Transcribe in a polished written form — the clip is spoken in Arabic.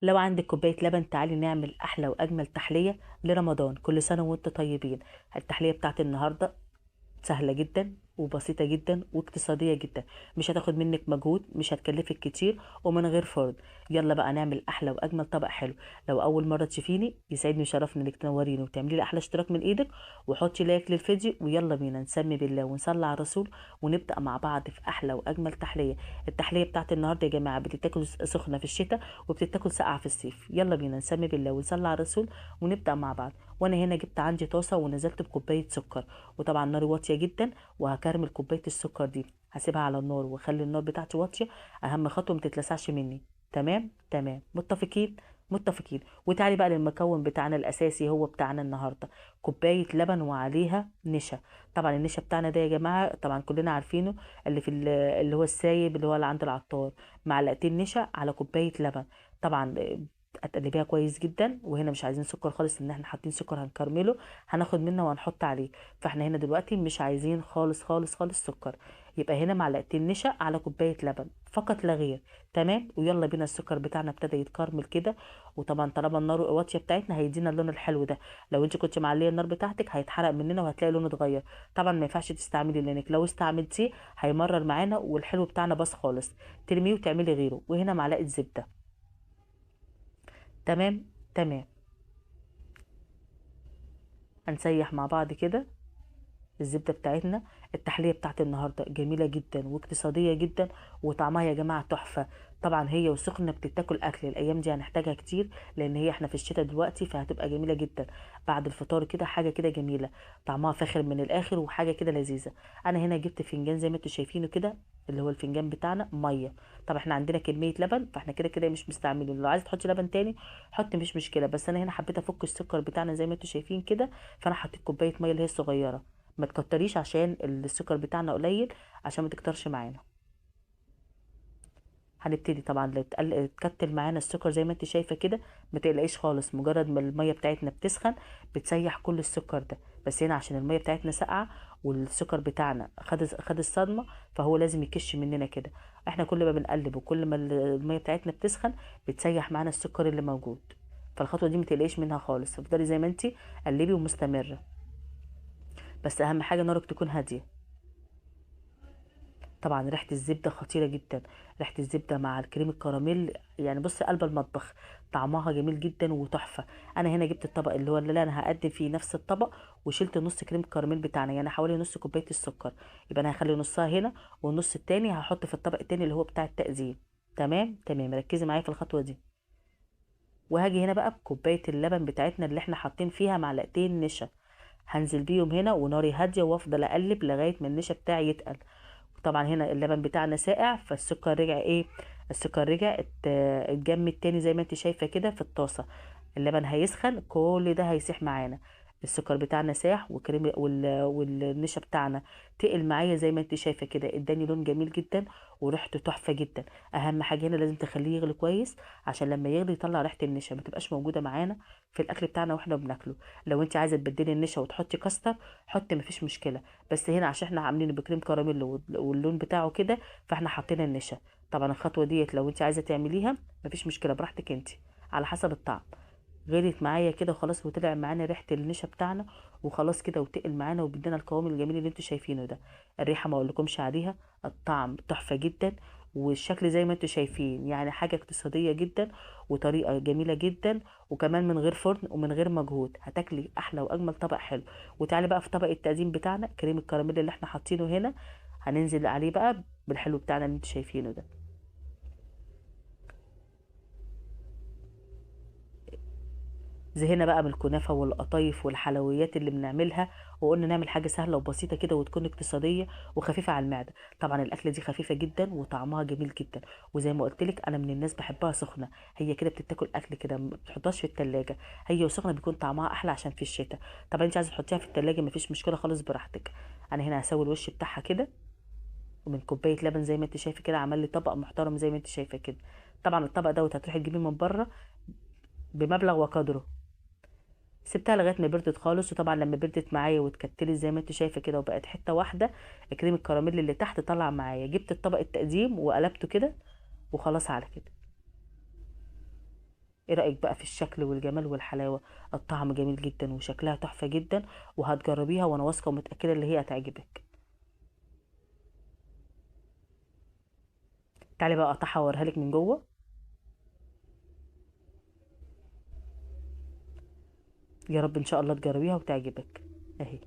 لو عندك كوباية لبن تعالي نعمل أحلى وأجمل تحلية لرمضان. كل سنة وانتم طيبين. التحلية بتاعت النهاردة سهلة جدا وبسيطة جدا واقتصادية جدا، مش هتاخد منك مجهود، مش هتكلفك كتير، ومن غير فرن. يلا بقى نعمل احلى واجمل طبق حلو. لو اول مرة تشوفيني يسعدني ويشرفني انك تنوريني وتعملي لي احلى اشتراك من ايدك وحطي لايك للفيديو، ويلا بينا نسمي بالله ونصلي على الرسول ونبدأ مع بعض في احلى واجمل تحلية. التحلية بتاعت النهاردة يا جماعة بتتاكل سخنة في الشتاء وبتتاكل ساقعة في الصيف. يلا بينا نسمي بالله ونصلي على الرسول ونبدأ مع بعض. وانا هنا جبت عندي طاسة ونزلت بكوباية سكر، وطبعا ناري واطيه جدا، وهكرمل كوبايه السكر دي هسيبها على النار واخلي النار بتاعتي واطيه. اهم خطوه متتلسعش مني. تمام تمام متفقين. متفقين. وتعالي بقى للمكون بتاعنا الاساسي هو بتاعنا النهارده. كوبايه لبن وعليها نشا. طبعا النشا بتاعنا ده يا جماعه طبعا كلنا عارفينه، اللي هو السايب اللي هو اللي عند العطار. معلقتين نشا على كوبايه لبن. طبعا هتقلبيها كويس جدا، وهنا مش عايزين سكر خالص لان احنا حاطين سكر هنكرمله، هناخد منه وهنحط عليه. فاحنا هنا دلوقتي مش عايزين خالص خالص خالص سكر. يبقى هنا معلقتين نشا على كوبايه لبن فقط لا غير. تمام. ويلا بينا السكر بتاعنا ابتدى يتكرمل كده، وطبعا طالما النار واطيه بتاعتنا هيدينا اللون الحلو ده. لو انت كنت معليه النار بتاعتك هيتحرق مننا وهتلاقي لونه اتغير. طبعا ما ينفعش تستعملي لانك لو استعملتيه هيمرر معانا والحلو بتاعنا باظ خالص. ترميه وتعملي غيره. وهنا معلقه زبده. تمام تمام. هنسيح مع بعض كده الزبده بتاعتنا. التحليه بتاعت النهارده جميله جدا واقتصاديه جدا، وطعمها يا جماعه تحفه. طبعا هي وسخنه بتتاكل اكل الايام دي هنحتاجها كتير، لان هي احنا في الشتاء دلوقتي فهتبقى جميله جدا بعد الفطار كده. حاجه كده جميله، طعمها فاخر من الاخر وحاجه كده لذيذه. انا هنا جبت فنجان زي ما انتوا شايفينه كده، اللي هو الفنجان بتاعنا ميه. طب احنا عندنا كميه لبن فاحنا كده كده مش مستعملين، لو عايز تحطي لبن تاني حطي مش مشكله، بس انا هنا حبيت افك السكر بتاعنا زي ما انتوا شايفين كده. فانا حطيت كوبايه ميه اللي هي الصغيره. ما تكتريش عشان السكر بتاعنا قليل عشان ما تكترش معانا. هنبتدي طبعا لو تكتل معانا السكر زي ما انت شايفه كده، ما تقلقيش خالص. مجرد ما الميه بتاعتنا بتسخن بتسيح كل السكر ده. بس هنا عشان الميه بتاعتنا ساقعه والسكر بتاعنا خد الصدمه، فهو لازم يكش مننا كده. احنا كل ما بنقلب وكل ما الميه بتاعتنا بتسخن بتسيح معانا السكر اللي موجود. فالخطوه دي ما تقلقيش منها خالص، افضلي زي ما انت قلبي ومستمره. بس اهم حاجه نارك تكون هاديه. طبعا ريحه الزبده خطيره جدا. ريحه الزبده مع الكريم الكراميل يعني بص قلب المطبخ. طعمها جميل جدا وتحفه. انا هنا جبت الطبق اللي انا هقدم فيه نفس الطبق، وشلت نص كريم الكراميل بتاعنا يعني حوالي نص كوبايه السكر. يبقى انا هخلي نصها هنا والنص التاني هحط في الطبق التاني اللي هو بتاع التقديم. تمام تمام. ركزي معايا في الخطوه دي. وهاجي هنا بقى بكوبايه اللبن بتاعتنا اللي احنا حاطين فيها معلقتين نشا. هنزل بيهم هنا وناري هاديه وافضل اقلب لغايه ما النشا بتاعي يتقل. طبعا هنا اللبن بتاعنا ساقع فالسكر رجع ايه، السكر رجع اتجمد تاني زي ما انت شايفه كده في الطاسه. اللبن هيسخن كل ده هيسيح معانا. السكر بتاعنا ساح وكريم والنشا بتاعنا تقل معايا زي ما انت شايفه كده، اداني لون جميل جدا وريحته تحفه جدا. اهم حاجه هنا لازم تخليه يغلي كويس عشان لما يغلي يطلع ريحه النشا ما تبقاش موجوده معانا في الاكل بتاعنا واحنا بناكله. لو انت عايزه تبدلي النشا وتحطي كاستر حطي مفيش مشكله، بس هنا عشان احنا عاملينه بكريم كراميل واللون بتاعه كده فاحنا حاطين النشا. طبعا الخطوه ديت لو انت عايزه تعمليها مفيش مشكله براحتك انت، على حسب الطعم. غليت معايا كده خلاص وطلع معانا ريحه النشا بتاعنا وخلاص كده وتقل معانا وبيدينا القوام الجميل اللي انتوا شايفينه ده. الريحه ما اقولكمش عليها، الطعم تحفه جدا، والشكل زي ما انتوا شايفين يعني حاجه اقتصاديه جدا وطريقه جميله جدا، وكمان من غير فرن ومن غير مجهود هتاكلي احلى واجمل طبق حلو. وتعالي بقى في طبق التقديم بتاعنا كريم الكراميل اللي احنا حاطينه هنا، هننزل عليه بقى بالحلو بتاعنا اللي انتوا شايفينه ده. زهقنا بقى من الكنافة والقطايف والحلويات اللي بنعملها، وقلنا نعمل حاجة سهلة وبسيطة كده وتكون اقتصادية وخفيفة على المعدة. طبعا الأكلة دي خفيفة جدا وطعمها جميل جدا، وزي ما قلت لك أنا من الناس بحبها سخنة. هي كده بتتاكل أكل كده ما بتحطهاش في التلاجة، هي وسخنة بيكون طعمها أحلى عشان في الشتاء. طبعا انت عايزة تحطيها في التلاجة مفيش مشكلة خالص براحتك. أنا هنا هسوي الوش بتاعها كده، ومن كوباية لبن زي ما انت شايفة كده عمل لي طبق محترم زي ما انت شايفة كده. طبعا الطبق دوت هتروحي تجيبيه من بره بمبلغ وقدره. سبتها لغايه ما بردت خالص، وطبعا لما بردت معايا واتكتلت زي ما انت شايفه كده وبقت حته واحده، كريم الكراميل اللي تحت طلع معايا، جبت الطبق التقديم وقلبته كده وخلاص على كده. ايه رأيك بقى في الشكل والجمال والحلاوة؟ الطعم جميل جدا وشكلها تحفة جدا، وهتجربيها وانا واثقة ومتأكدة اللي هي هتعجبك. تعالي بقى اقطعها واوريها لك من جوه. يا رب ان شاء الله تجربيها وتعجبك. اهي.